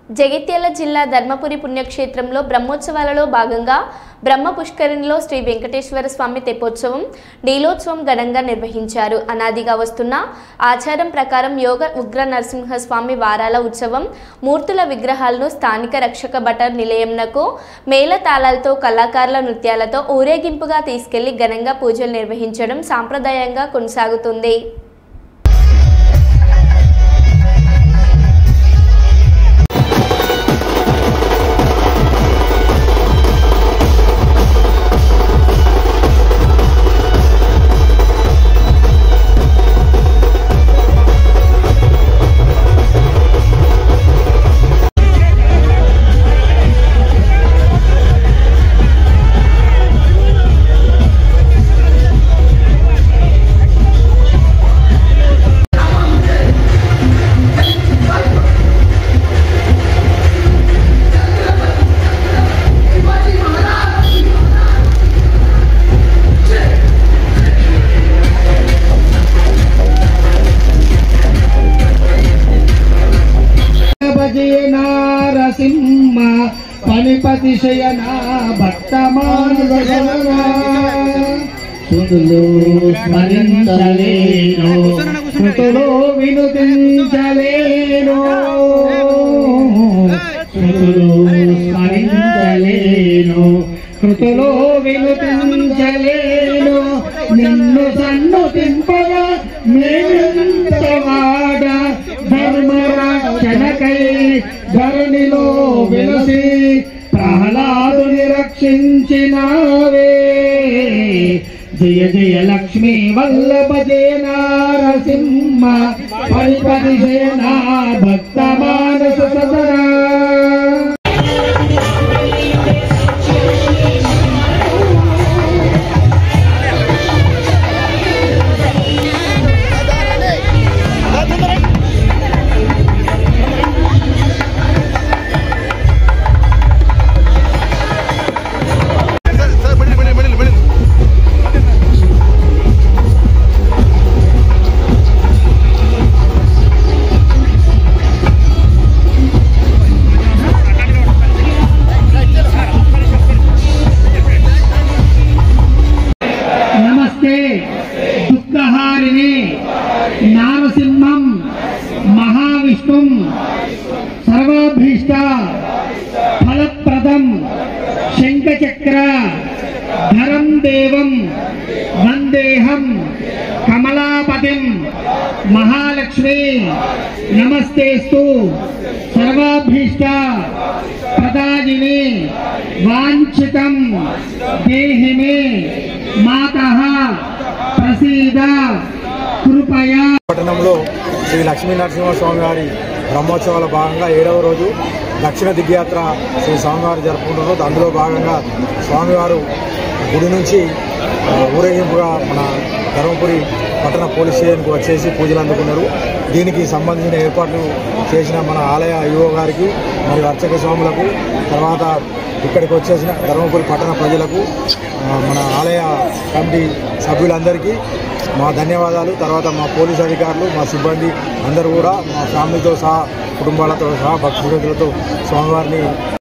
జగిత్యాల జిల్లా ధర్మపురి పుణ్యక్షేత్రంలో బ్రహ్మోత్సవాలలో భాగంగా బ్రహ్మ పుష్కరిణిలో శ్రీ వెంకటేశ్వర స్వామి తెప్పోత్సవం నీలోత్సవం ఘనంగా నిర్వహించారు. అనాదిగా వస్తున్న ఆచారం ప్రకారం యోగ ఉగ్ర నరసింహస్వామి వారాల ఉత్సవం మూర్తుల విగ్రహాలను స్థానిక రక్షక భటర్ నిలయంనకు మేళతాళాలతో కళాకారుల నృత్యాలతో ఊరేగింపుగా తీసుకెళ్లి ఘనంగా పూజలు నిర్వహించడం సాంప్రదాయంగా కొనసాగుతుంది. నారసింహ పనిపతి శయనా భక్తమానుగణనా సుతులు స్మరించలేను కృతులు వినుతించలేను సుతులు స్మరించలేను కృతులు వినుతించలేను నిన్ను సన్నుతింపగా మేమెంతవాడ ధర్మరక్షణకై ధరణిలో వెలసి ప్రహ్లాదుని రక్షించినావే. జయ జయ లక్ష్మీ వల్లభ జయ నారసింహ పరిపతి జయనా భక్త మానస సదనా. దుఃఖహారిణి నారసింహం మహావిష్ణుం సర్వాభీష్ట ఫలప్రదం శంఖచక్ర ధరం దేవం వందేహం కమలాపతిం మహాలక్ష్మి నమస్తేస్తు సర్వాభీష్ట ప్రదాయిని వాంఛితం దేహి మే మాతః ప్రసీద కృపయా. పట్టణంలో శ్రీ లక్ష్మీ నరసింహస్వామి వారి బ్రహ్మోత్సవాల భాగంగా 7వ రోజు దక్షిణ దిగ్యాత్ర శ్రీ స్వామివారు జరుపుకుంటున్నారు. అందులో భాగంగా స్వామివారు గుడి నుంచి ఊరేగింపుగా మన ధర్మపురి పట్టణ పోలీస్ స్టేషన్కు వచ్చేసి పూజలు అందుకున్నారు. దీనికి సంబంధించిన ఏర్పాట్లు చేసిన మన ఆలయ ఈవో గారికి మరియు అర్చక స్వాములకు, తర్వాత ఇక్కడికి వచ్చేసిన ధర్మపురి పట్టణ ప్రజలకు, మన ఆలయ కమిటీ సభ్యులందరికీ మా ధన్యవాదాలు. తర్వాత మా పోలీస్ అధికారులు, మా సిబ్బంది అందరూ కూడా మా ఫ్యామిలీతో సహా, కుటుంబాలతో సహా, భక్తులతో స్వామివారిని